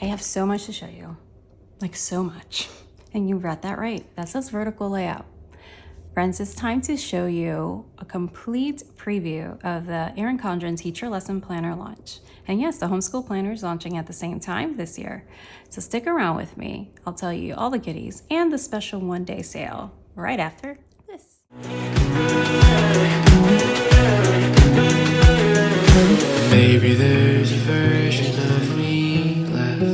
I have so much to show you, like so much. And you read that right. That says vertical layout. Friends, it's time to show you a complete preview of the Erin Condren Teacher Lesson Planner launch. And yes, the Homeschool Planner is launching at the same time this year. So stick around with me. I'll tell you all the goodies and the special one-day sale right after this. Maybe there's a version of me left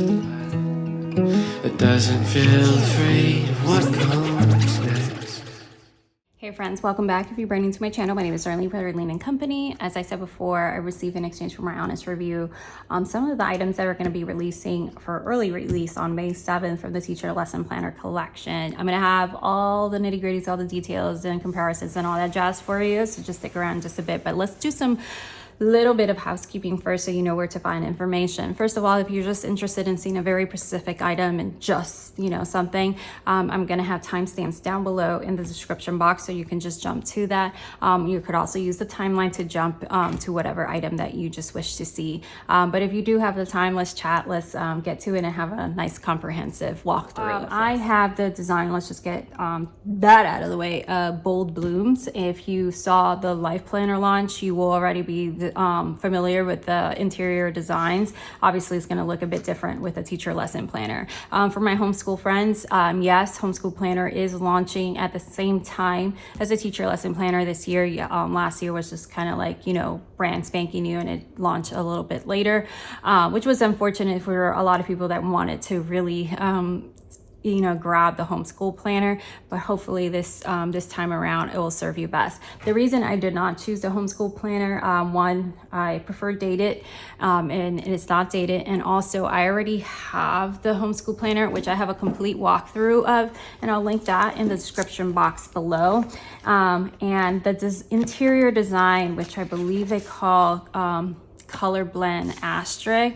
that doesn't feel afraid of what comes next. Hey friends, welcome back. If you're brand new to my channel, my name is Erin and Company. As I said before, I received in exchange for my honest review some of the items that are going to be releasing for early release on May 7th from the Teacher Lesson Planner collection. I'm going to have all the nitty gritties, all the details and comparisons and all that jazz for you. So just stick around just a bit, but let's do some little bit of housekeeping first so you know where to find information. First of all, if you're just interested in seeing a very specific item and just, something, I'm going to have timestamps down below in the description box so you can just jump to that. You could also use the timeline to jump to whatever item that you just wish to see. But if you do have the time, let's chat, let's get to it and have a nice comprehensive walkthrough. I have the design, let's just get that out of the way, bold blooms. If you saw the Life Planner launch, you will already be familiar with the interior designs. Obviously, it's going to look a bit different with a Teacher Lesson Planner. For my homeschool friends, yes, Homeschool Planner is launching at the same time as a Teacher Lesson Planner this year. Last year was just kind of like, brand spanking new, and it launched a little bit later, which was unfortunate for a lot of people that wanted to really grab the Homeschool Planner, but hopefully this time around it will serve you best. The reason I did not choose the Homeschool Planner, one, I prefer dated, and it's not dated, and also I already have the Homeschool Planner, which I have a complete walkthrough of, and I'll link that in the description box below. And the interior design, which I believe they call color blend asterisk,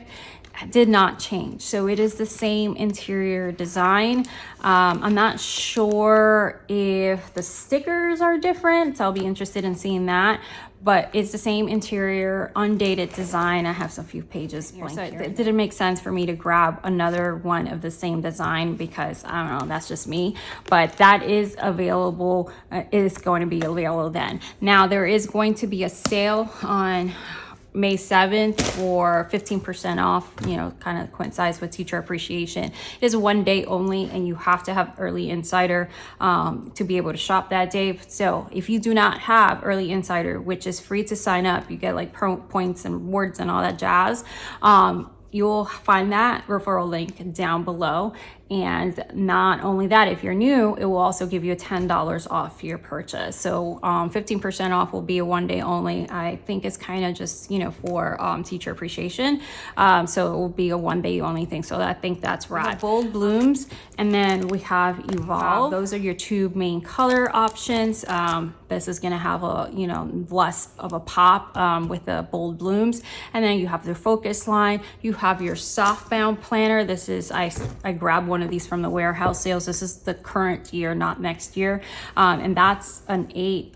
did not change. So it is the same interior design. I'm not sure if the stickers are different, so I'll be interested in seeing that. But it's the same interior, undated design. I have a few pages blank here. So it didn't make sense for me to grab another one of the same design because, I don't know, that's just me. But that is available, is going to be available then. Now, there is going to be a sale on May 7th for 15% off, kind of coincides with Teacher Appreciation. It is one day only, and you have to have Early Insider to be able to shop that day. So if you do not have Early Insider, which is free to sign up, you get like points and rewards and all that jazz. You'll find that referral link down below. And not only that, if you're new, it will also give you a $10 off your purchase. So 15% off will be a one day only. I think it's kind of just, for Teacher Appreciation. So it will be a one day only thing. So I think that's right. Bold blooms. And then we have Evolve. Those are your two main color options. This is going to have a, less of a pop with the bold blooms. And then you have the focus line. You have your softbound planner. This is, I grabbed one of these from the warehouse sales. This is the current year, not next year. And that's an 8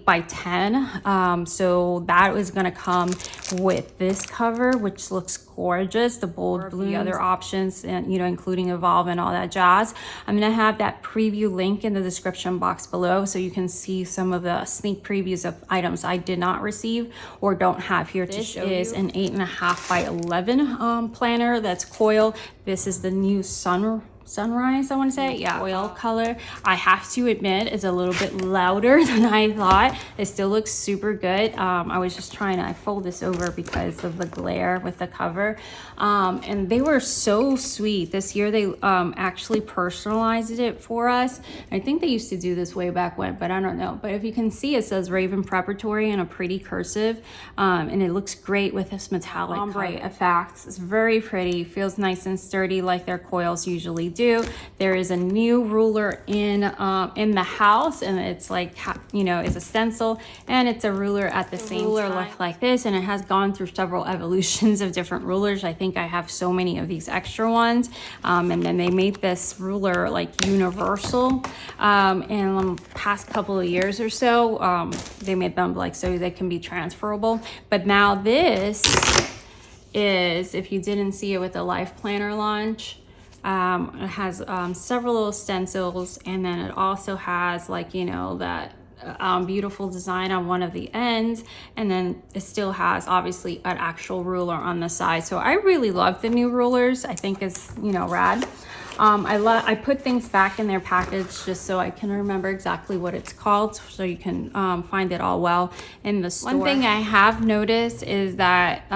by 10. So that is going to come with this cover, which looks gorgeous. The bold blue, the other options, and including Evolve and all that jazz. I'm going to have that preview link in the description box below so you can see some of the sneak previews of items I did not receive or don't have here to show you. This is an 8.5 by 11 planner that's coil. This is the new sunrise, I want to say, oil color. I have to admit it's a little bit louder than I thought. It still looks super good. I was just trying to fold this over because of the glare with the cover, and they were so sweet. This year they actually personalized it for us. I think they used to do this way back when, but I don't know. But if you can see, it says Raven Preparatory in a pretty cursive, and it looks great with this metallic ombre effects. It's very pretty, feels nice and sturdy like their coils usually do. There is a new ruler in the house, and it's like, it's a stencil and it's a ruler at the same time. Look like this, and it has gone through several evolutions of different rulers. I think I have so many of these extra ones, and then they made this ruler like universal in the past couple of years or so. They made them like so they can be transferable, but now this is, if you didn't see it with the Life Planner launch, it has several little stencils, and then it also has, like, you know, that beautiful design on one of the ends, and then it still has obviously an actual ruler on the side. So I really love the new rulers. I think it's, you know, rad. I put things back in their package just so I can remember exactly what it's called, so you can find it all well in the store. One thing I have noticed is that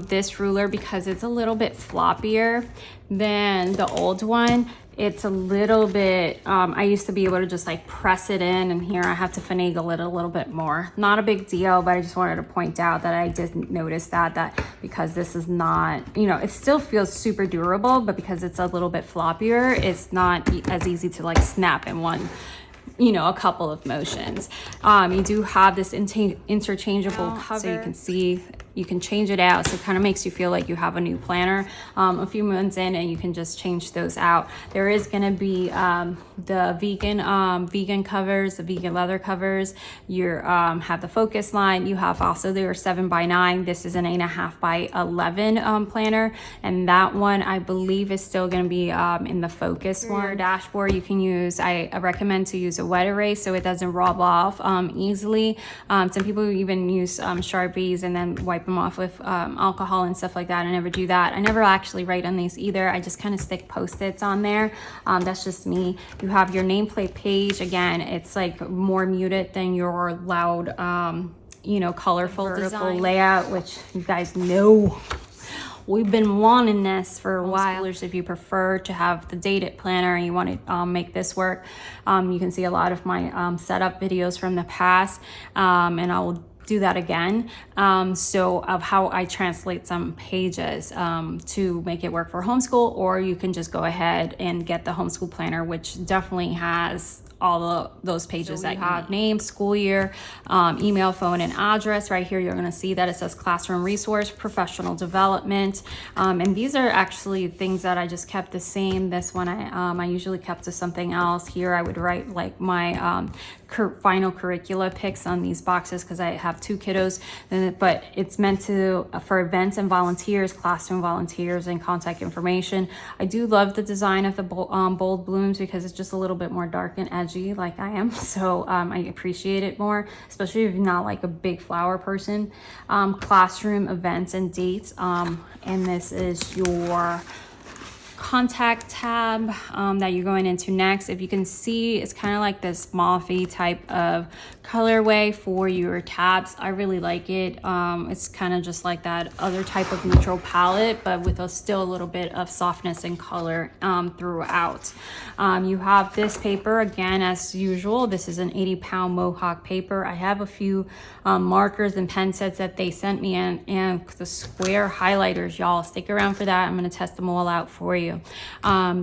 this ruler, because it's a little bit floppier than the old one, it's a little bit, I used to be able to just like press it in, and here I have to finagle it a little bit more. Not a big deal, but I just wanted to point out that I did notice that because this is not, you know, it still feels super durable, but because it's a little bit floppier, it's not as easy to like snap in one, you know, a couple of motions. You do have this interchangeable cover, so you can see, you can change it out, so it kind of makes you feel like you have a new planner a few months in, and you can just change those out. There is going to be the vegan covers, the vegan leather covers. You have the focus line. You have also their 7x9. This is an 8.5 by 11 planner, and that one I believe is still going to be in the focus one. Your dashboard, you can use, I recommend to use a wet erase so it doesn't rub off easily. Some people even use Sharpies and then wipe them off with alcohol and stuff like that. I never do that. I never actually write on these either. I just kind of stick Post-its on there. That's just me. You have your nameplate page. Again, it's like more muted than your loud, you know, colorful vertical layout, which you guys know we've been wanting this for a while. If you prefer to have the dated planner and you want to make this work, you can see a lot of my setup videos from the past, and I will do that again. So of how I translate some pages to make it work for homeschool, or you can just go ahead and get the homeschool planner, which definitely has all of those pages that you have: name, school year, email, phone, and address. Right here, you're going to see that it says classroom resource, professional development, and these are actually things that I just kept the same. This one I usually kept to something else. Here I would write like my final curricula picks on these boxes because I have 2 kiddos, but it's meant to for events and volunteers, classroom volunteers, and contact information. I do love the design of the bold blooms because it's just a little bit more dark and edgy like I am, so I appreciate it more, especially if you're not like a big flower person. Classroom events and dates, and this is your contact tab that you're going into next. If you can see, it's kind of like this mauvey type of colorway for your tabs. I really like it. It's kind of just like that other type of neutral palette, but with still a little bit of softness and color throughout. You have this paper, again, as usual. This is an 80-pound Mohawk paper. I have a few markers and pen sets that they sent me, and the square highlighters, y'all. Stick around for that. I'm going to test them all out for you.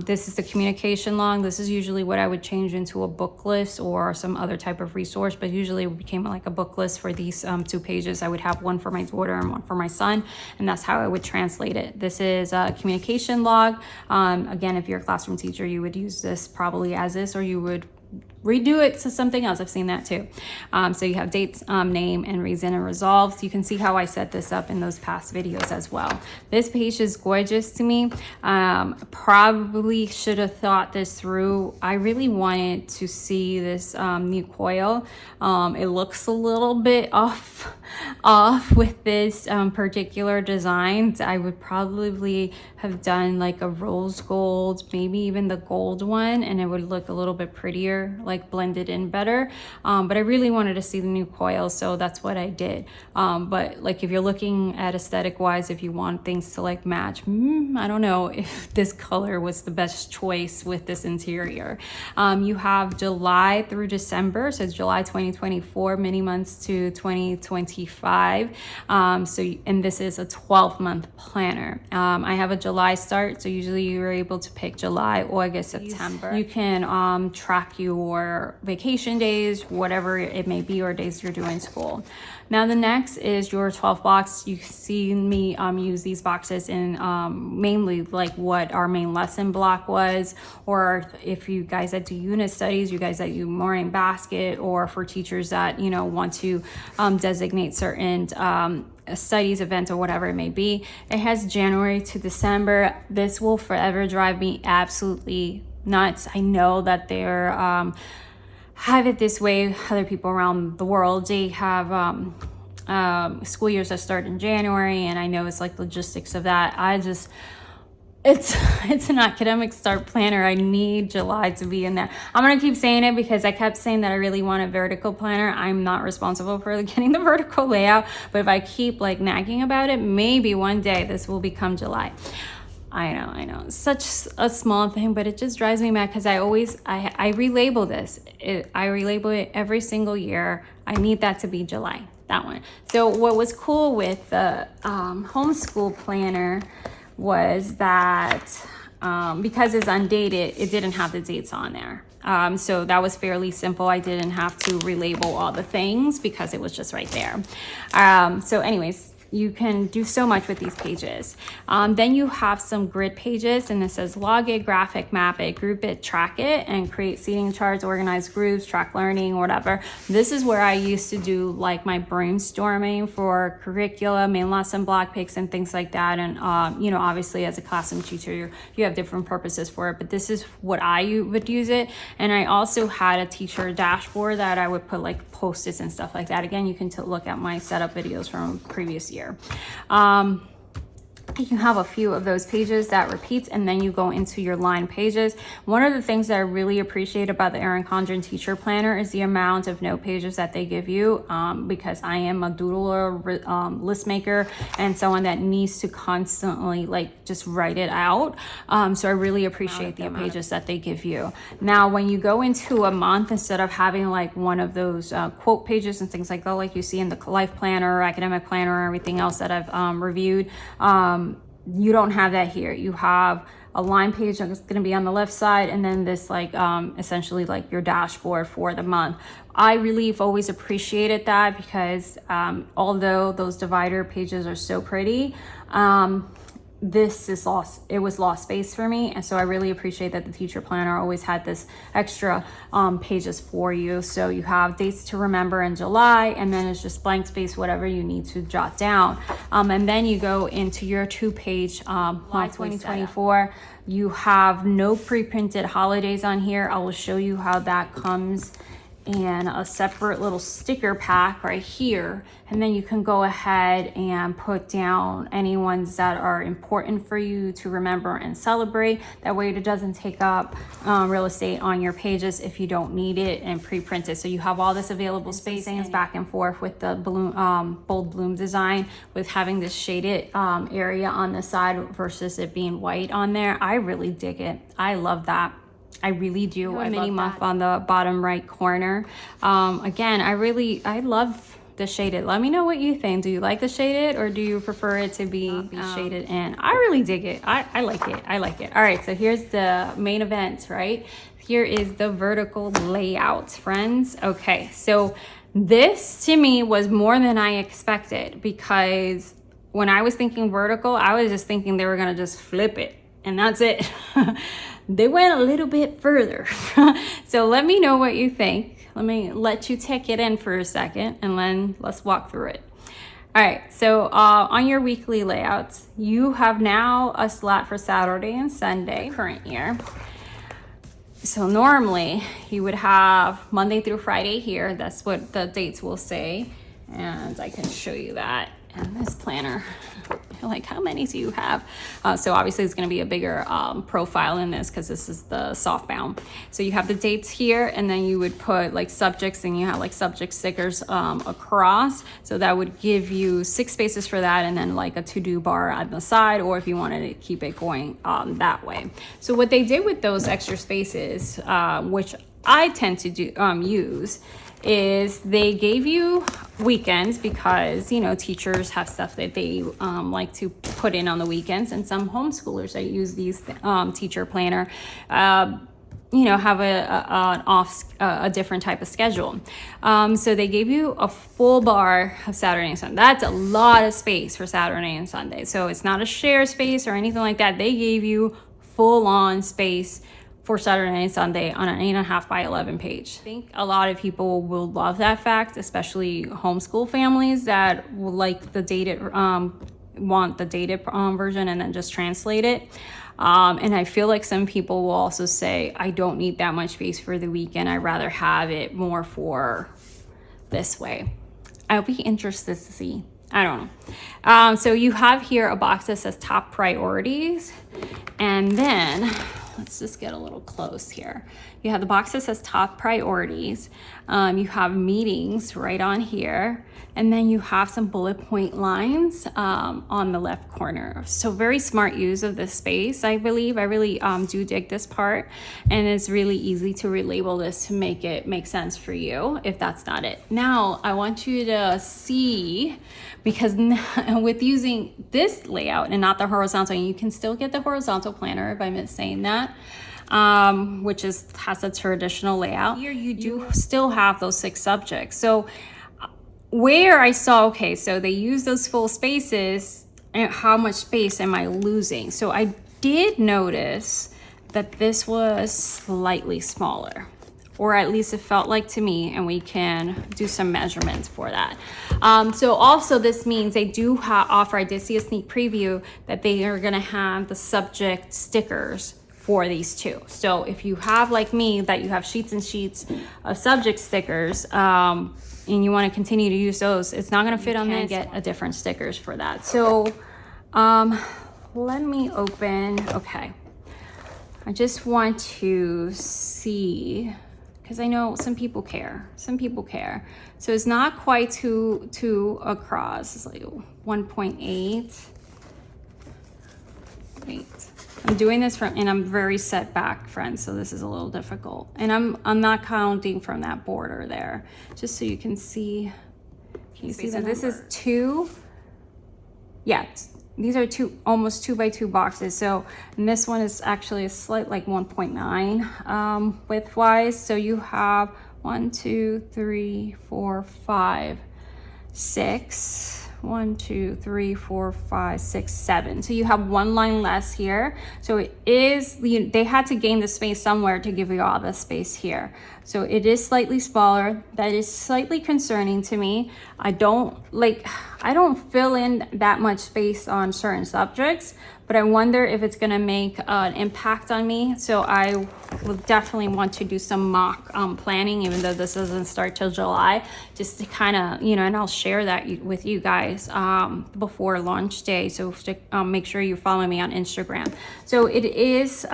This is the communication log. This is usually what I would change into a book list or some other type of resource, but usually it became like a book list for these 2 pages. I would have one for my daughter and one for my son, and that's how I would translate it. This is a communication log. Again, if you're a classroom teacher, you would use this probably as this, or you would redo it to something else. I've seen that too. So you have dates, name, and reason, and resolved. You can see how I set this up in those past videos as well. This page is gorgeous to me. Probably should have thought this through. I really wanted to see this new coil. It looks a little bit off with this particular design. I would probably have done like a rose gold, maybe even the gold one, and it would look a little bit prettier, like blended in better. But I really wanted to see the new coil, so that's what I did. But like if you're looking at aesthetic wise, if you want things to like match, I don't know if this color was the best choice with this interior. You have July through December, so it's July 2024, mini months to 2025. And this is a 12-month planner. I have a July start, so usually you're able to pick July, August, September. You can track your your vacation days, whatever it may be, or days you're doing school. Now the next is your 12 blocks. You see me use these boxes in mainly like what our main lesson block was, or if you guys that do unit studies, you guys that do morning basket, or for teachers that, you know, want to designate certain studies events or whatever it may be. It has January to December. This will forever drive me absolutely nuts. I know that they're have it this way. Other people around the world, they have school years that start in January, and I know it's like logistics of that. It's an academic start planner. I need July to be in there. I'm gonna keep saying it because I kept saying that I really want a vertical planner. I'm not responsible for getting the vertical layout, but if I keep like nagging about it, maybe one day this will become July. I know, such a small thing, but it just drives me mad because I relabel this. I relabel it every single year. I need that to be July, that one. So what was cool with the homeschool planner was that because it's undated, it didn't have the dates on there. So that was fairly simple. I didn't have to relabel all the things because it was just right there. So anyways, you can do so much with these pages. Then you have some grid pages, and it says log it, graphic, map it, group it, track it, and create seating charts, organize groups, track learning, whatever. This is where I used to do like my brainstorming for curriculum, main lesson block picks and things like that. And you know, obviously as a classroom teacher, you have different purposes for it, but this is what I would use it. And I also had a teacher dashboard that I would put like post-its and stuff like that. Again, you can look at my setup videos from previous year. You have a few of those pages that repeats, and then you go into your line pages. One of the things that I really appreciate about the Erin Condren teacher planner is the amount of note pages that they give you, because I am a doodler, list maker, and someone that needs to constantly like just write it out. So I really appreciate the pages that they give you. Now, when you go into a month, instead of having like one of those quote pages and things like that, like you see in the life planner, academic planner, or everything else that I've reviewed, you don't have that here. You have a line page that's going to be on the left side, and then this like essentially like your dashboard for the month. I really have always appreciated that because although those divider pages are so pretty, this is lost. It was lost space for me, and so I really appreciate that the teacher planner always had this extra pages for you. So you have dates to remember in July, and then it's just blank space, whatever you need to jot down. And then you go into your 2-page July 2024. You have no pre-printed holidays on here. I will show you how that comes in a separate little sticker pack right here, and then you can go ahead and put down any ones that are important for you to remember and celebrate. That way it doesn't take up real estate on your pages if you don't need it, and pre-print it. So you have all this available space, and it's back and forth with the balloon, bold bloom design, with having this shaded area on the side versus it being white on there. I really dig it. I love that. I really do. A mini muff on the bottom right corner. Again, I love the shaded. Let me know what you think. Do you like the shaded, or do you prefer it to be shaded in? I really dig it. I like it. I like it. All right, so here's the main event, right? Here is the vertical layout, friends. Okay, so this to me was more than I expected, because when I was thinking vertical, I was just thinking they were gonna just flip it and that's it. They went a little bit further. So let me know what you think. Let me let you take it in for a second, and then let's walk through it. All right, so on your weekly layouts, you have now a slot for Saturday and Sunday, current year. So normally you would have Monday through Friday here. That's what the dates will say. And I can show you that in this planner. Like, how many do you have? So obviously it's going to be a bigger profile in this, because this is the softbound. So you have the dates here, and then you would put like subjects, and you have like subject stickers across. So that would give you 6 spaces for that, and then like a to-do bar on the side, or if you wanted to keep it going that way. So what they did with those extra spaces, which I tend to do use, is they gave you weekends, because, you know, teachers have stuff that they like to put in on the weekends, and some homeschoolers that use these teacher planner you know, have a different type of schedule. So they gave you a full bar of Saturday and Sunday. That's a lot of space for Saturday and Sunday. So it's not a share space or anything like that. They gave you full on space for Saturday and Sunday on an 8.5 by 11 page. I think a lot of people will love that fact, especially homeschool families that will like the dated, want the dated version and then just translate it. And I feel like some people will also say, I don't need that much space for the weekend. I'd rather have it more for this way. I'll be interested to see. I don't know. So you have here a box that says top priorities. And then let's just get a little close here. You have the box that says top priorities. You have meetings right on here. And then you have some bullet point lines on the left corner. So very smart use of this space, I believe. I really do dig this part. And it's really easy to relabel this to make it make sense for you if that's not it. Now, I want you to see, because with using this layout and not the horizontal, you can still get the horizontal planner if I'm saying that. Which has a traditional layout. Here you do still have those 6 subjects. So where I saw, okay, so they use those full spaces, and how much space am I losing? So I did notice that this was slightly smaller, or at least it felt like to me, and we can do some measurements for that. So also this means they do offer, I did see a sneak preview, that they are gonna have the subject stickers for these two. So if you have, like me, that you have sheets and sheets of subject stickers, and you want to continue to use those, it's not going to fit on there. Get a different stickers for that. So let me open. Okay, I just want to see, because I know some people care. So it's not quite two across. It's like 1.8. Wait, I'm doing this and I'm very set back, friends, so this is a little difficult. And I'm not counting from that border there, just so you can see. Can you see that? This is 2. Yeah, these are almost 2 by 2 boxes. So, and this one is actually a slight, like 1.9 width wise. So you have 1, 2, 3, 4, 5, 6. 1, 2, 3, 4, 5, 6, 7. So you have 1 line less here. So it is, they had to gain the space somewhere to give you all the space here. So it is slightly smaller. That is slightly concerning to me. I don't fill in that much space on certain subjects, but I wonder if it's gonna make an impact on me. So I will definitely want to do some mock planning, even though this doesn't start till July, just to kind of, and I'll share that with you guys before launch day. So make sure you follow me on Instagram. So it is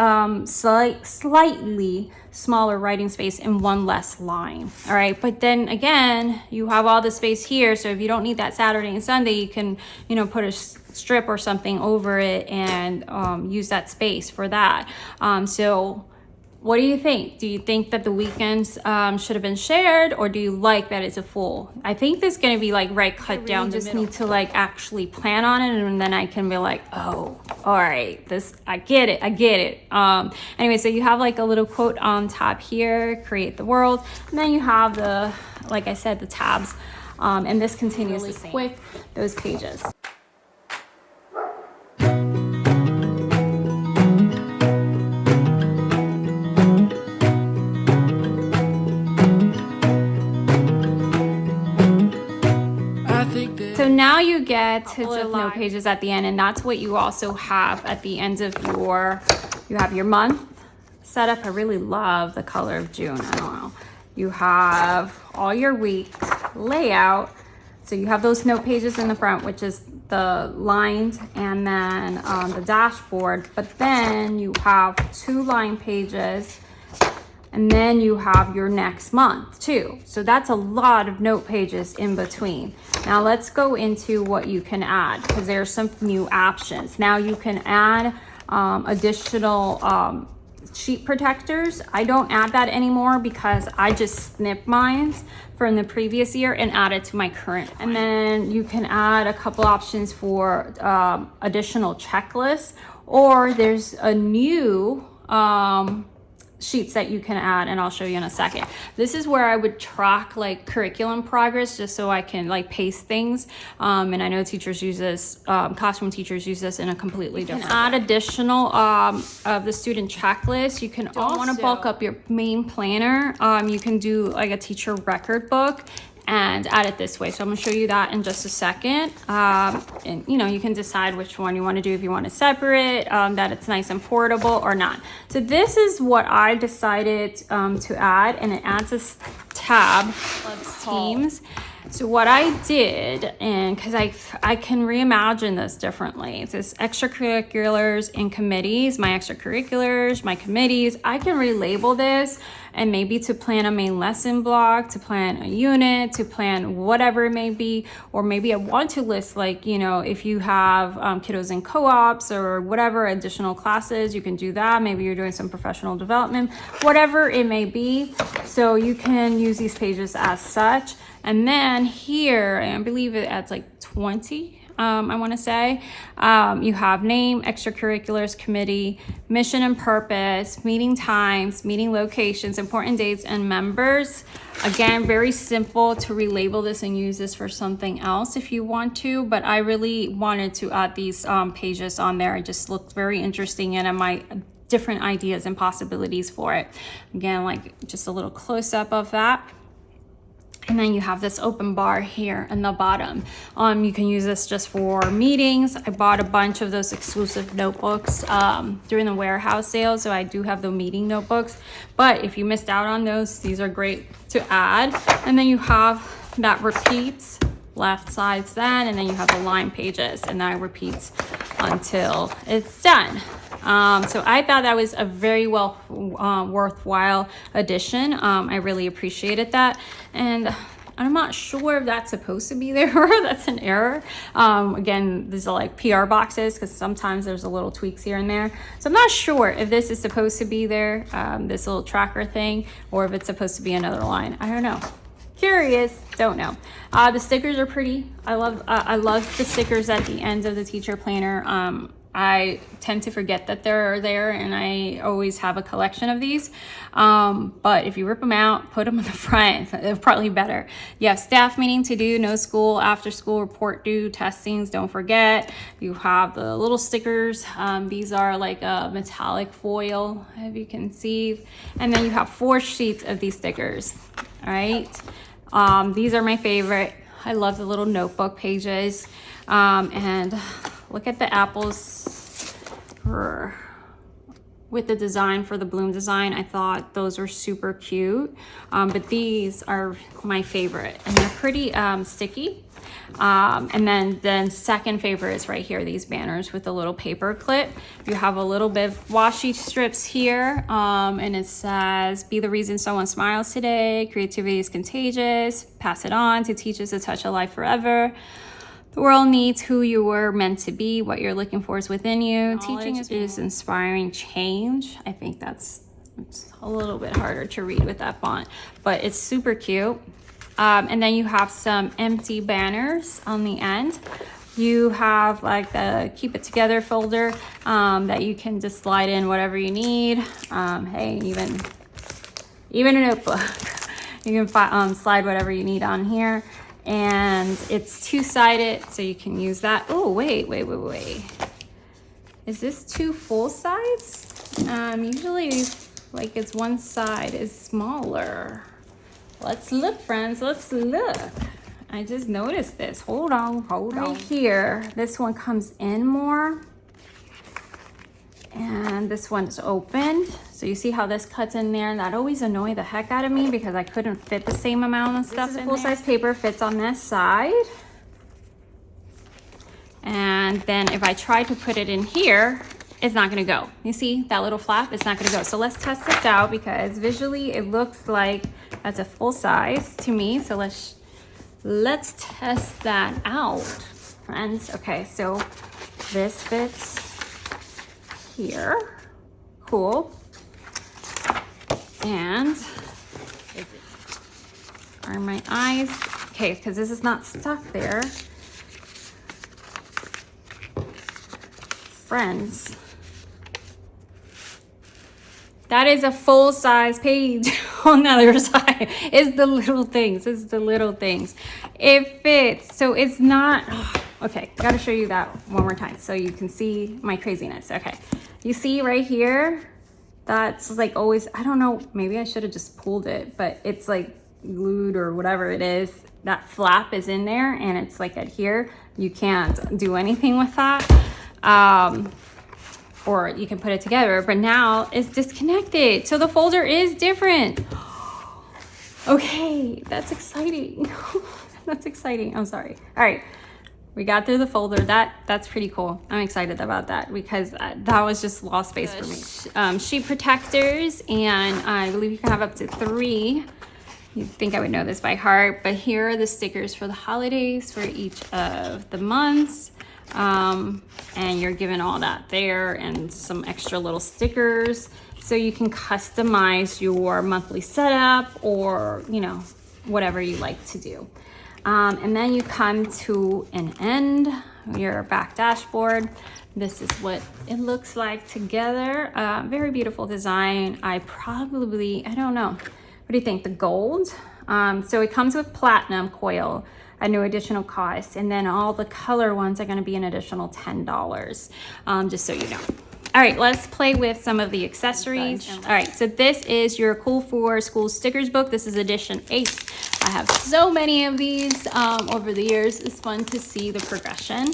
slightly smaller writing space and 1 less line. All right, but then again, you have all the space here. So if you don't need that Saturday and Sunday, you can, put a strip or something over it and use that space for that. So what do you think? Do you think that the weekends should have been shared, or do you like that it's a full? I think this is going to be like cut down. Just need to actually plan on it, and then I can be like, oh, all right, I get it. Anyway, so you have a little quote on top here, create the world, and then you have the, like I said, the tabs, and this continues really quick, those pages. So now you get to the note pages at the end, and that's what you also have at the end of you have your month setup. I really love the color of June. I don't know. You have all your week layout. So you have those note pages in the front, which is the lines, and then the dashboard. But then you have 2 line pages, and then you have your next month too. So that's a lot of note pages in between. Now let's go into what you can add, because there's some new options. Now you can add additional sheet protectors. I don't add that anymore because I just snip mine from the previous year and add it to my current. And then you can add a couple options for additional checklists, or there's a new sheets that you can add, and I'll show you in a second. This is where I would track like curriculum progress, just so I can like paste things. And I know teachers use this, classroom teachers use this in a completely different way. Add additional of the student checklist. You can also want to bulk up your main planner. You can do like a teacher record book and add it this way. So I'm gonna show you that in just a second. And you know, you can decide which one you wanna do, if you want to separate, that it's nice and portable or not. So this is what I decided to add, and it adds a tab of teams. So what I did, and because I can reimagine this differently, it says extracurriculars and committees, my extracurriculars, my committees. I can relabel this, and maybe to plan a main lesson block, to plan a unit, to plan whatever it may be, or maybe I want to list, like, you know, if you have kiddos in co-ops or whatever additional classes, you can do that. Maybe you're doing some professional development, whatever it may be. So you can use these pages as such. And then here, I believe it adds like 20, I want to say. You have name, extracurriculars, committee, mission and purpose, meeting times, meeting locations, important dates, and members. Again, very simple to relabel this and use this for something else if you want to, but I really wanted to add these pages on there. It just looked very interesting, and I might different ideas and possibilities for it. Again, like just a little close-up of that. And then you have this open bar here in the bottom. You can use this just for meetings. I bought a bunch of those exclusive notebooks during the warehouse sale, so I do have the meeting notebooks. But if you missed out on those, these are great to add. And then you have that repeats left sides then, and then you have the line pages, and that repeats until it's done. So I thought that was a very worthwhile addition. I really appreciated that. And I'm not sure if that's supposed to be there or that's an error. Again, these are like PR boxes, because sometimes there's a little tweaks here and there. So I'm not sure if this is supposed to be there, this little tracker thing, or if it's supposed to be another line. I don't know. Curious, don't know. The stickers are pretty. I love the stickers at the end of the teacher planner. I tend to forget that they're there, and I always have a collection of these. But if you rip them out, put them in the front, they're probably better. You have staff meeting to do, no school, after school report due, testings, don't forget. You have the little stickers. These are like a metallic foil, if you can see. And then you have 4 sheets of these stickers, all right? These are my favorite. I love the little notebook pages. And look at the apples with the design for the bloom design. I thought those were super cute. But these are my favorite, and they're pretty sticky. And then second favorite is right here, these banners with a little paper clip. You have a little bit of washi strips here, and it says, be the reason someone smiles today. Creativity is contagious. Pass it on to teach us to touch a life forever. The world needs who you were meant to be. What you're looking for is within you. Teaching is inspiring change. I think it's a little bit harder to read with that font, but it's super cute. And then you have some empty banners on the end. You have like the keep it together folder that you can just slide in whatever you need. Hey, even a notebook. You can slide whatever you need on here. And it's 2-sided, so you can use that. Oh, wait. Is this 2 full sides? Usually like it's one side is smaller. Let's look, friends, let's look. I just noticed this. Hold on. Right here, this one comes in more. And this one's opened. So you see how this cuts in there? And that always annoyed the heck out of me, because I couldn't fit the same amount of stuff in there. Full-size paper fits on this side. And then if I try to put it in here, it's not gonna go. You see that little flap? It's not gonna go. So let's test this out, because visually it looks like that's a full size to me. So let's test that out, friends. Okay, so this fits here. Cool. And are my eyes okay? Because this is not stuck there, friends. That is a full-size page on the other side. It's the little things. It's the little things. It fits. So it's not... Okay, gotta show you that one more time so you can see my craziness. Okay, you see right here? That's like always... I don't know. Maybe I should have just pulled it, but it's like glued or whatever it is. That flap is in there and it's like adhere. You can't do anything with that. Or you can put it together, but now it's disconnected. So the folder is different. Okay, that's exciting. That's exciting. I'm sorry. All right, we got through the folder. That's pretty cool. I'm excited about that because that was just lost space for me. Sheet protectors, and I believe you can have up to 3. You'd think I would know this by heart, but here are the stickers for the holidays for each of the months. And you're given all that there and some extra little stickers so you can customize your monthly setup or, you know, whatever you like to do. And then you come to an end, your back dashboard. This is what it looks like together. Very beautiful design. I don't know. What do you think? The gold? So it comes with platinum coil, a new additional cost, and then all the color ones are going to be an additional $10, just so you know. All right, let's play with some of the accessories. All right, so this is your Cool for School stickers book. This is edition 8. I have so many of these over the years. It's fun to see the progression.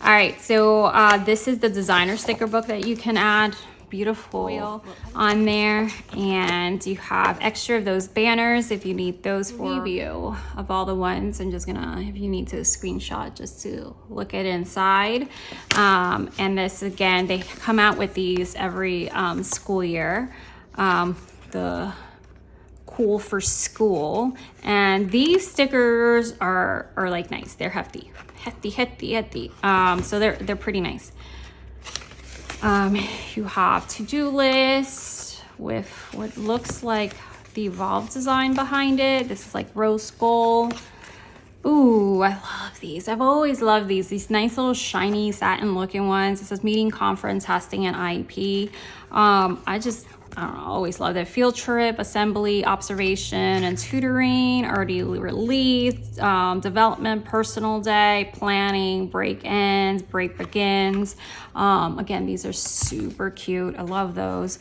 All right, so this is the designer sticker book that you can add. Beautiful on there, and you have extra of those banners if you need those for review of all the ones. I'm just gonna, if you need to screenshot just to look at inside. And this, again, they come out with these every school year. The Cool for School, and these stickers are like nice. They're hefty. So they're pretty nice. You have to-do list with what looks like the Evolve design behind it. This is like rose gold. Ooh, I love these. I've always loved these nice little shiny satin looking ones. It says meeting, conference, testing, and IEP. I don't know, always loved it. Field trip, assembly, observation, and tutoring, already released, development, personal day, planning, break ends, break begins. Again, these are super cute. I love those.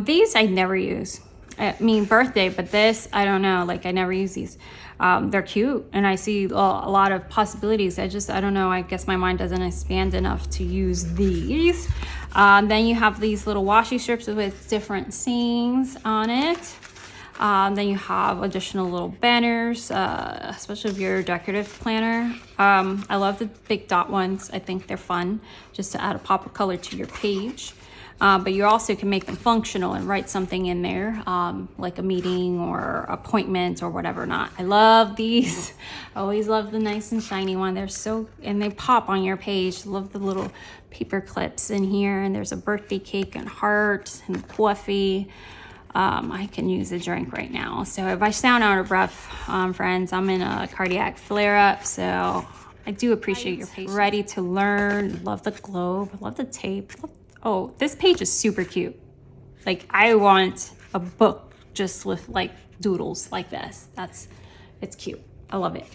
These I never use. I mean, birthday, but this, I don't know, like I never use these. They're cute and I see a lot of possibilities. I don't know, I guess my mind doesn't expand enough to use these. Then you have these little washi strips with different sayings on it. Then you have additional little banners, especially if you're a decorative planner. I love the big dot ones. I think they're fun just to add a pop of color to your page. But you also can make them functional and write something in there, like a meeting or appointment or whatever not. I love these. I always love the nice and shiny one. They're so, and they pop on your page. Love the little paper clips in here. And there's a birthday cake and heart and coffee. I can use a drink right now. So if I sound out of breath, friends, I'm in a cardiac flare-up. So I do appreciate your patience. Ready to learn. Love the globe. Love the tape. Oh, this page is super cute. Like, I want a book just with like doodles like this. It's cute. I love it.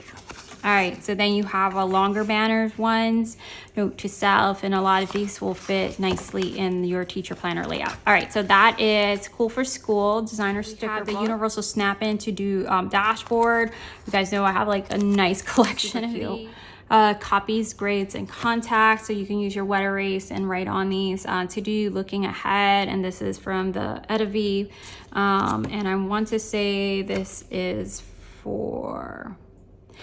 All right, so then you have a longer banners ones, note to self, and a lot of these will fit nicely in your teacher planner layout. All right, so that is Cool for School designer sticker. The universal snap in to do dashboard. You guys know I have like a nice collection of these. Copies, grades, and contacts, so you can use your wet erase and write on these. To do looking ahead, and this is from the Ediv. And I want to say this is for,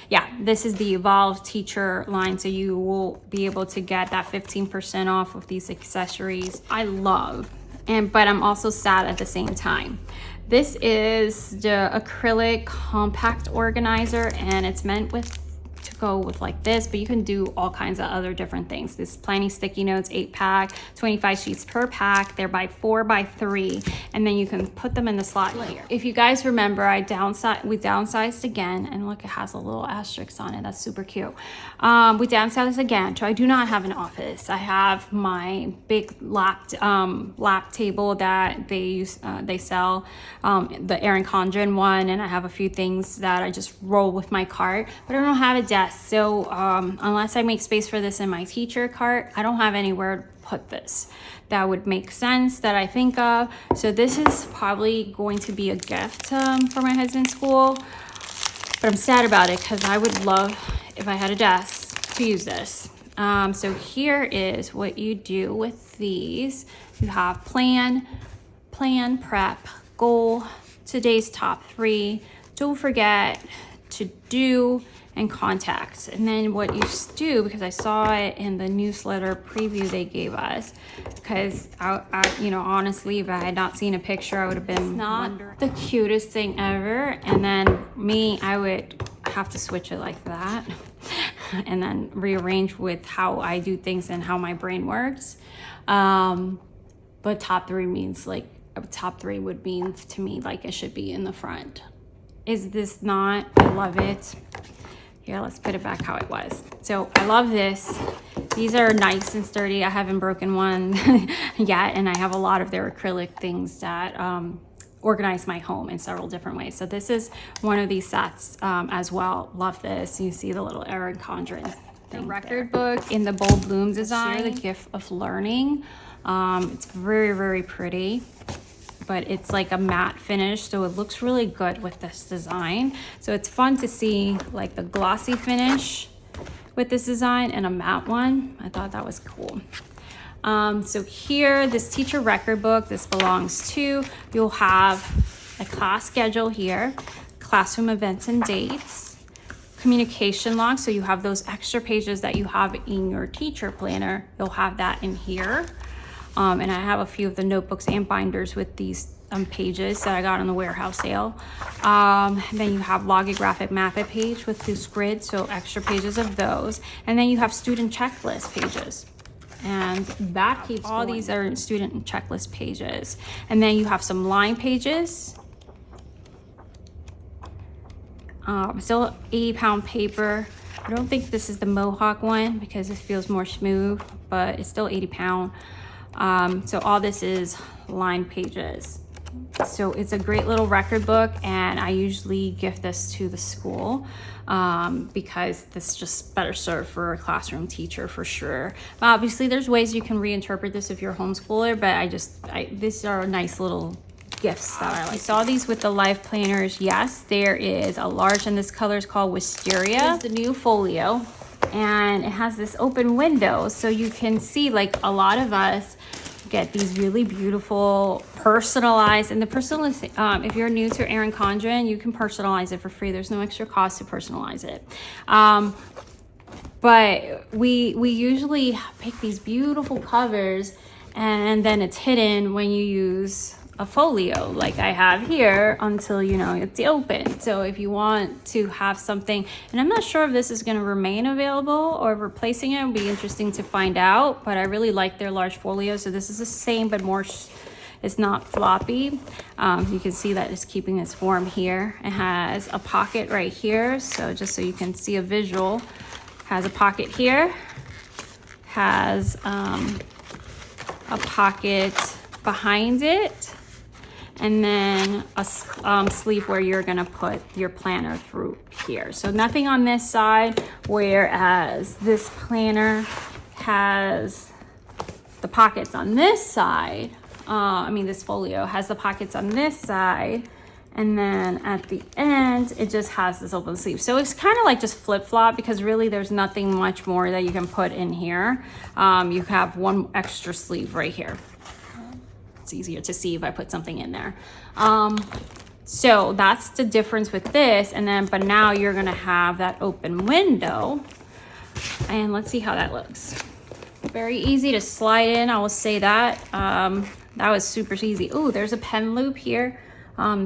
yeah, this is the Evolve teacher line, so you will be able to get that 15% off of these accessories. I love, but I'm also sad at the same time. This is the acrylic compact organizer, and it's meant to go with like this, but you can do all kinds of other different things. This planning sticky notes, 8-pack, 25 sheets per pack. They're by 4 by 3, and then you can put them in the slot layer. If you guys remember, we downsized again, and look, it has a little asterisk on it. That's super cute. We downsized again, so I do not have an office. I have my big lap table that they sell, the Erin Condren one, and I have a few things that I just roll with my cart, but I don't have a desk. So unless I make space for this in my teacher cart, I don't have anywhere to put this that would make sense that I think of. So this is probably going to be a gift for my husband's school, but I'm sad about it because I would love if I had a desk to use this. So here is what you do with these. You have plan, prep, goal, today's top 3, don't forget, to do, and contact. And then what you do, because I saw it in the newsletter preview they gave us, because I you know, honestly, if I had not seen a picture, I would have been not the cutest thing ever. And then I would have to switch it like that and then rearrange with how I do things and how my brain works. But top 3 means like, top 3 would mean to me like it should be in the front. Is this not? I love it. Here, let's put it back how it was. So I love this. These are nice and sturdy. I haven't broken one yet, and I have a lot of their acrylic things that organize my home in several different ways. So this is one of these sets as well. Love this. You see the little Erin Condren. The record book in the bold bloom design, the gift of learning. It's very, very pretty, but it's like a matte finish, so it looks really good with this design. So it's fun to see like the glossy finish with this design and a matte one. I thought that was cool. So here, this teacher record book, this belongs to, you'll have a class schedule here, classroom events and dates, communication log. So you have those extra pages that you have in your teacher planner. You'll have that in here. And I have a few of the notebooks and binders with these pages that I got on the warehouse sale. Then you have logographic map-it page with this grid, so extra pages of those. And then you have student checklist pages. And that keeps all going. These are student checklist pages. And then you have some line pages. Still 80-pound paper. I don't think this is the Mohawk one because it feels more smooth, but it's still 80-pound. So all this is line pages. So it's a great little record book, and I usually gift this to the school because this is just better served for a classroom teacher for sure. But obviously there's ways you can reinterpret this if you're a homeschooler, but these are nice little gifts that I like. I saw these with the life planners. Yes, there is a large, and this color is called Wisteria. It's the new folio, and it has this open window, so you can see, like, a lot of us get these really beautiful personalized, and the personalized, if you're new to Erin Condren, you can personalize it for free. There's no extra cost to personalize it. But we usually pick these beautiful covers, and then it's hidden when you use a folio like I have here until, you know, it's open. So if you want to have something, and I'm not sure if this is going to remain available or replacing it, would be interesting to find out, but I really like their large folio. So this is the same, but more, it's not floppy. You can see that it's keeping its form here. It has a pocket right here. So just so you can see a visual, has a pocket here, has a pocket behind it, and then a sleeve where you're gonna put your planner through here. So nothing on this side, whereas this planner has the pockets on this side. This folio has the pockets on this side, and then at the end, it just has this open sleeve. So it's kind of like just flip-flop, because really there's nothing much more that you can put in here. You have one extra sleeve right here. It's easier to see if I put something in there. So that's the difference with this. And then, but now you're gonna have that open window, and let's see how that looks. Very easy to slide in, I will say that. That was super easy. Ooh, there's a pen loop here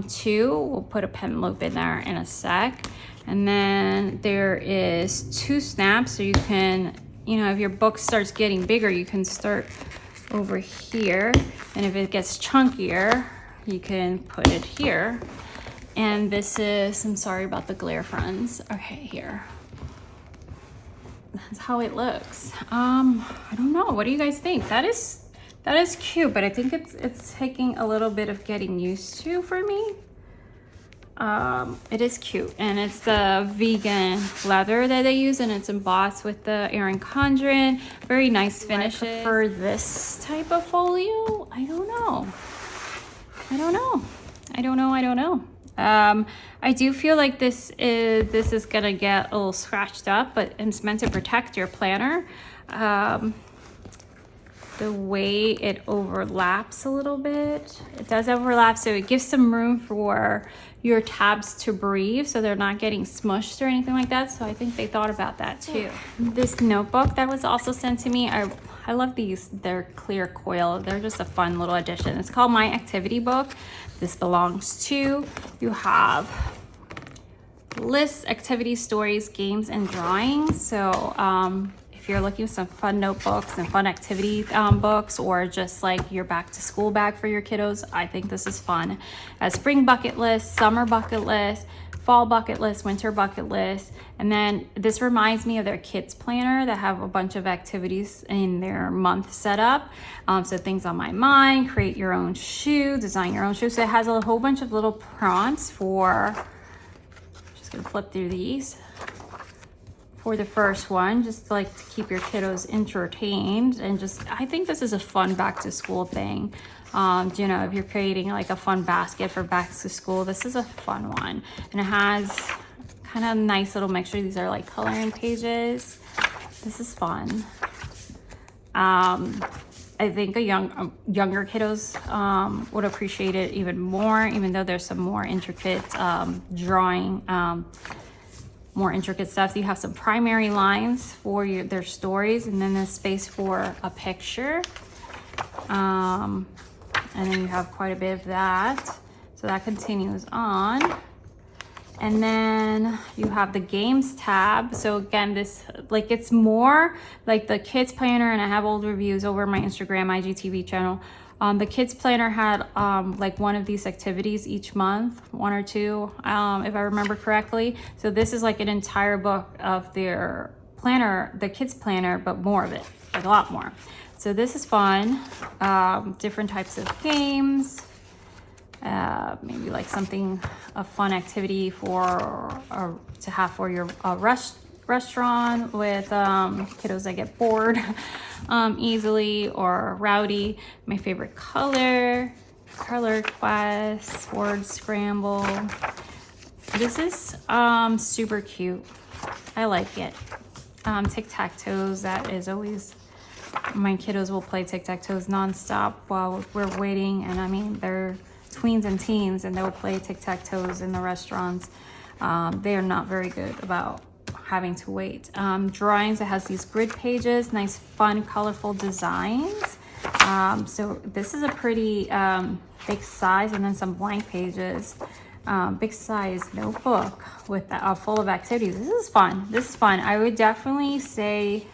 too. We'll put a pen loop in there in a sec. And then there is 2 snaps, so you can, you know, if your book starts getting bigger, you can start over here. And if it gets chunkier, you can put it here. And this is, I'm sorry about the glare, friends. Okay, here. That's how it looks. I don't know. What do you guys think? That is cute, but I think it's taking a little bit of getting used to for me. It is cute, and it's the vegan leather that they use, and it's embossed with the Erin Condren. Very nice finishes. I prefer this type of folio. I don't know. I do feel like this is gonna get a little scratched up, but it's meant to protect your planner. The way it overlaps a little bit, it does overlap, so it gives some room for your tabs to breathe, so they're not getting smushed or anything like that. So I think they thought about that too. This notebook that was also sent to me, I love these. They're clear coil. They're just a fun little addition. It's called My Activity Book. This belongs to, you have lists, activities, stories, games, and drawings. So if you're looking for some fun notebooks and fun activity books, or just like your back to school bag for your kiddos, I think this is fun. A spring bucket list, summer bucket list, fall bucket list, winter bucket list. And then this reminds me of their kids planner that have a bunch of activities in their month set up. So things on my mind, create your own shoe, design your own shoe. So it has a whole bunch of little prompts for, just gonna flip through these. For the first one, just like to keep your kiddos entertained, and just, I think this is a fun back to school thing. You know, if you're creating like a fun basket for back to school, this is a fun one. And it has kind of nice little mixture. These are like coloring pages. This is fun. I think younger kiddos would appreciate it even more, even though there's some more intricate drawing, more intricate stuff. So you have some primary lines for their stories, and then there's space for a picture. And then you have quite a bit of that. So that continues on. And then you have the games tab. So again, this, like, it's more like the kids planner, and I have old reviews over my Instagram IGTV channel. The kids planner had like one of these activities each month, 1 or 2, if I remember correctly. So this is like an entire book of their planner, the kids planner, but more of it, like a lot more. So this is fun. Different types of games. Maybe like something, a fun activity to have for your restaurant with kiddos that get bored easily or rowdy. My favorite color quest, word scramble. This is super cute. I like it. Tic-tac-toes, that is always, my kiddos will play tic-tac-toes nonstop while we're waiting, and I mean, they're tweens and teens, and they'll play tic-tac-toes in the restaurants. They are not very good about having to wait. Drawings, it has these grid pages, nice fun colorful designs. So this is a pretty big size, and then some blank pages. Big size notebook with full of activities. This is fun. I would definitely say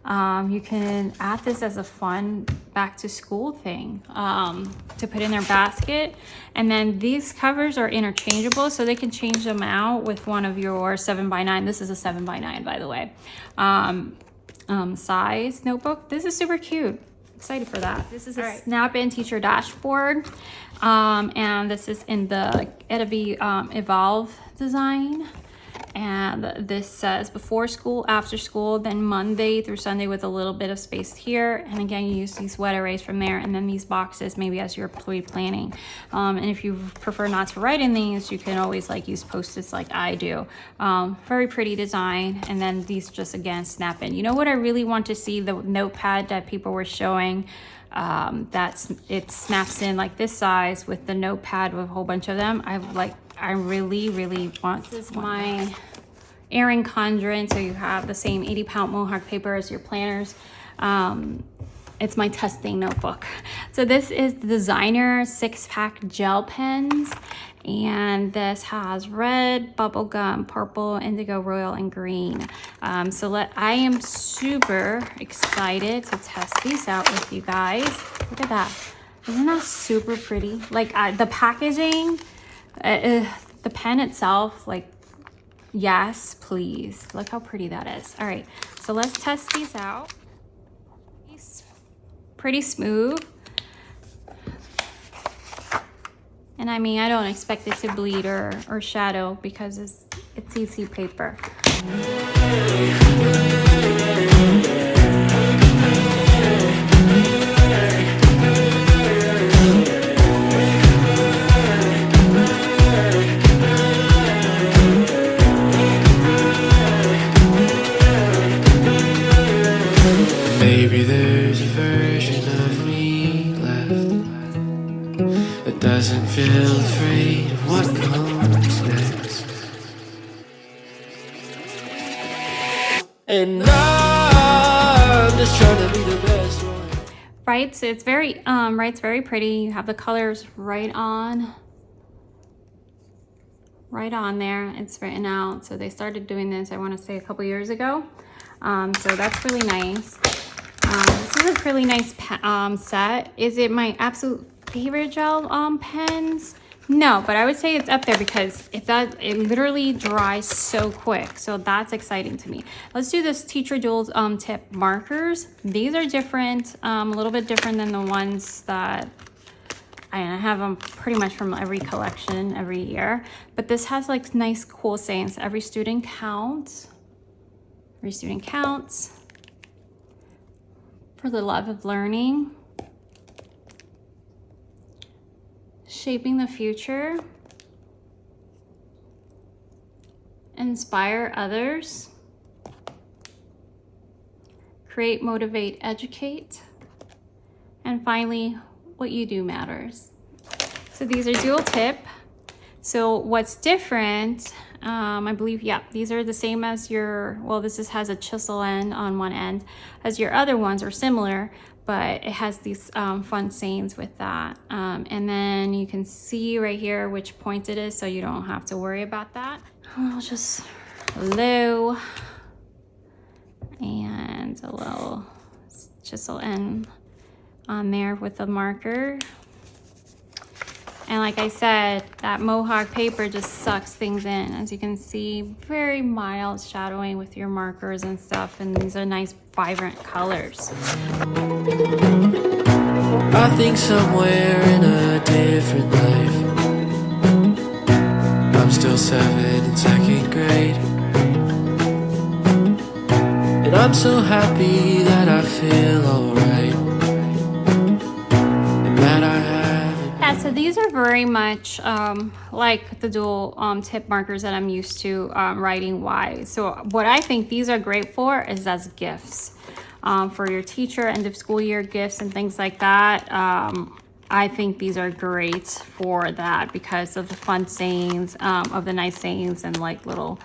you can add this as a fun back to school thing to put in their basket. And then these covers are interchangeable, so they can change them out with one of your 7x9. This is a 7x9, by the way. Size notebook. This is super cute. Excited for that. This is a snap-in teacher dashboard, and this is in the Adobe Evolve design. And this says before school, after school, then Monday through Sunday with a little bit of space here. And again, you use these wet arrays from there, and then these boxes maybe as you're pre-planning. And if you prefer not to write in these, you can always like use Post-its like I do. Very pretty design. And then these just, again, snap in. You know what I really want to see? The notepad that people were showing, it snaps in like this size with the notepad with a whole bunch of them. I really want this. My Erin Condren, so you have the same 80-pound Mohawk paper as your planners. it's my testing notebook. So this is the designer 6-pack gel pens, and this has red, bubblegum, purple, indigo, royal, and green. I am super excited to test these out with you guys. Look at that. Isn't that super pretty? Like the packaging, the pen itself, like, yes, please. Look how pretty that is. All right, so let's test these out. Pretty smooth. And I mean, I don't expect it to bleed or shadow because it's EC paper. Maybe there's a version of me left that doesn't feel afraid of what comes next. And I'm just trying to be the best one. Right, so it's very it's very pretty. You have the colors right on there. It's written out. So they started doing this, I want to say, a couple years ago. So that's really nice. This is a really nice set. Is it my absolute favorite gel pens? No, but I would say it's up there because it literally dries so quick. So that's exciting to me. Let's do this Teacher Dual tip markers. These are different, a little bit different than the ones that I have them pretty much from every collection every year. But this has like nice cool sayings. Every student counts. Every student counts. For the love of learning. Shaping the future. Inspire others. Create, motivate, educate. And finally, what you do matters. So these are dual tip. So what's different, I believe, yeah, these are the same as your, well, has a chisel end on one end as your other ones, are similar, but it has these fun sayings with that. And then you can see right here which point it is, so you don't have to worry about that. I'll just low and a little chisel end on there with the marker. And like I said, that Mohawk paper just sucks things in. As you can see, very mild shadowing with your markers and stuff. And these are nice, vibrant colors. I think somewhere in a different life, I'm still 7 in 2nd grade. And I'm so happy that I feel alright. And that I have. Yeah, so these are very much like the dual tip markers that I'm used to writing wise. So what I think these are great for is as gifts for your teacher, end of school year gifts and things like that. I think these are great for that because of the fun sayings, of the nice sayings and like little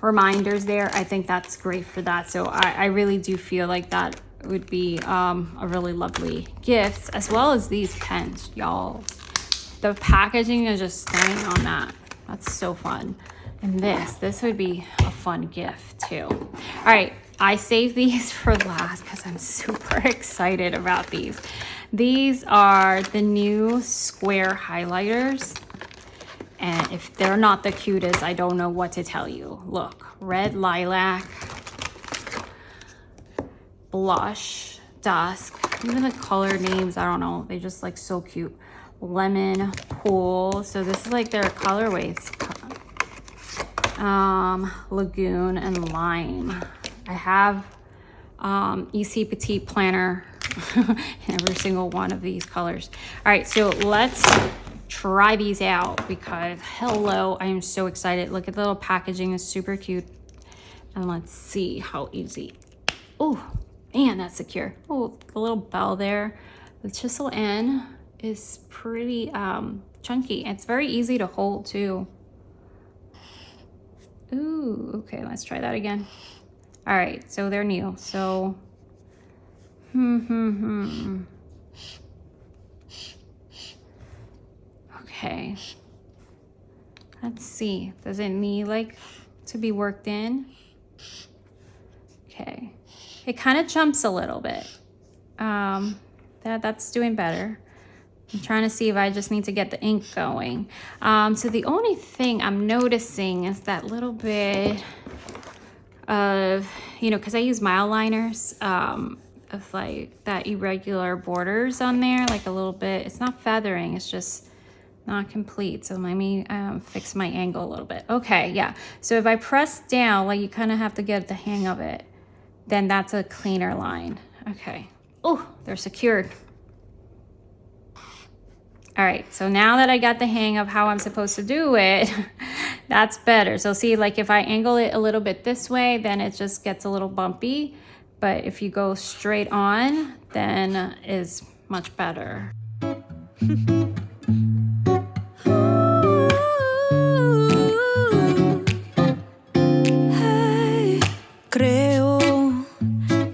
reminders there. I think that's great for that. So I really do feel like that would be a really lovely gift, as well as these pens, y'all. The packaging is just stunning on that. That's so fun. And this would be a fun gift too. All right, I saved these for last because I'm super excited about these. These are the new square highlighters. And if they're not the cutest, I don't know what to tell you. Look, red lilac, blush, dusk, even the color names, I don't know, they just like so cute. Lemon, pool, so this is like their colorways. Lagoon and lime. I have EC Petite Planner in every single one of these colors. All right, so let's try these out because hello, I am so excited. Look at the little packaging, is super cute. And let's see how easy. Oh, man, that's secure. Oh, the little bell there. The chisel end is pretty chunky. It's very easy to hold too. Ooh, okay, let's try that again. All right, so they're new. So Okay. Let's see. Does it need like to be worked in? Okay. It kind of jumps a little bit. That's doing better. I'm trying to see if I just need to get the ink going. So the only thing I'm noticing is that little bit of, you know, because I use mile liners, of like that irregular borders on there, like a little bit. It's not feathering, it's just not complete. So let me fix my angle a little bit. Okay, yeah. So if I press down, like you kind of have to get the hang of it, then that's a cleaner line. Okay. Oh, they're secured. All right, so now that I got the hang of how I'm supposed to do it, that's better. So see, like if I angle it a little bit this way, then it just gets a little bumpy. But if you go straight on, then is much better. Creo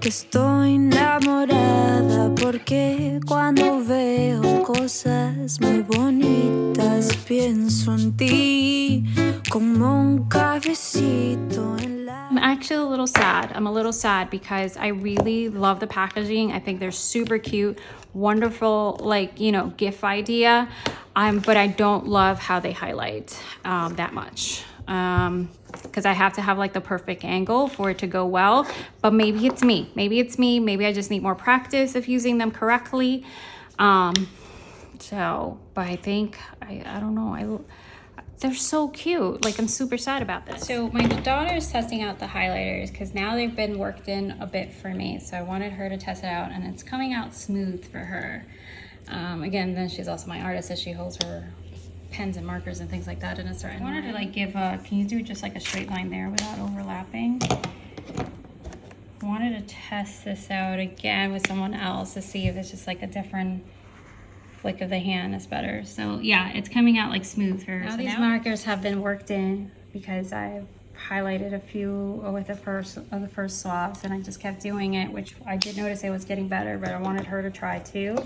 que estoy enamorada porque cuando veo cosas muy bonitas pienso en ti como un cafecito en la... I'm actually a little sad. I'm a little sad because I really love the packaging. I think they're super cute, wonderful, like, you know, gift idea. But I don't love how they highlight that much. Because I have to have like the perfect angle for it to go well. But maybe it's me. Maybe it's me. Maybe I just need more practice of using them correctly. But I think, I don't know. They're so cute. Like, I'm super sad about this. So my daughter's testing out the highlighters because now they've been worked in a bit for me. So I wanted her to test it out and it's coming out smooth for her. Again, then she's also my artist, so she holds her pens and markers and things like that in a certain way. I wanted to like give can you do just like a straight line there without overlapping? I wanted to test this out again with someone else to see if it's just like a different flick of the hand is better. So yeah, it's coming out like smooth for her. Now these markers have been worked in because I've highlighted a few with the first swabs and I just kept doing it, which I did notice it was getting better, but I wanted her to try too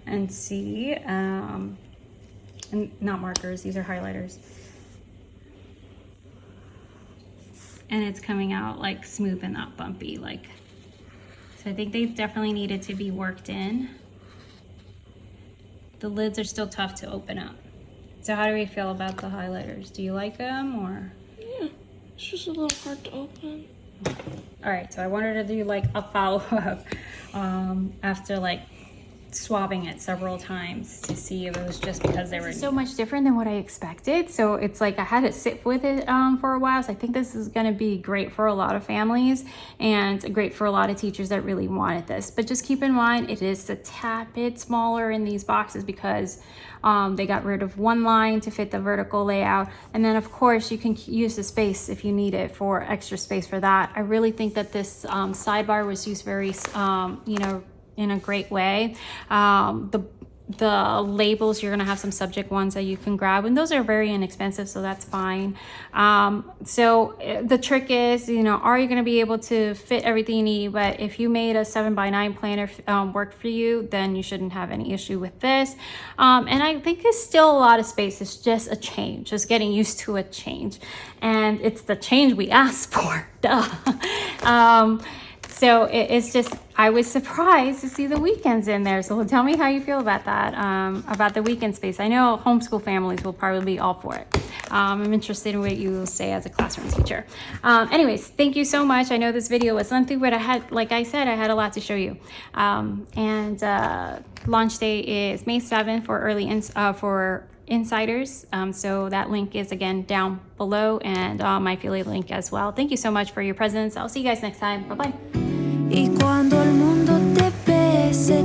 and see. And not markers, these are highlighters. And it's coming out like smooth and not bumpy, like, so I think they definitely needed to be worked in. The lids are still tough to open up. So how do we feel about the highlighters? Do you like them or? Yeah, it's just a little hard to open. All right, so I wanted to do like a follow-up after like swabbing it several times to see if it was just because they were so much different than what I expected. So it's like I had to sit with it for a while. So I think this is going to be great for a lot of families and great for a lot of teachers that really wanted this. But just keep in mind, it is a tad bit smaller in these boxes because they got rid of one line to fit the vertical layout. And then of course you can use the space if you need it for extra space for that. I really think that this sidebar was used very, you know, in a great way. The labels, you're gonna have some subject ones that you can grab, and those are very inexpensive, so that's fine. So the trick is, you know, are you gonna be able to fit everything you need? But if you made a 7x9 planner work for you, then you shouldn't have any issue with this. And I think it's still a lot of space. It's just a change, just getting used to a change. And it's the change we asked for, duh. So it's just, I was surprised to see the weekends in there. So tell me how you feel about that, about the weekend space. I know homeschool families will probably be all for it. I'm interested in what you will say as a classroom teacher. Anyways, thank you so much. I know this video was lengthy, but I had, like I said, I had a lot to show you. Launch day is May 7th for insiders. So that link is again down below, and my affiliate link as well. Thank you so much for your presence. I'll see you guys next time. Bye-bye. Y cuando el mundo te pese,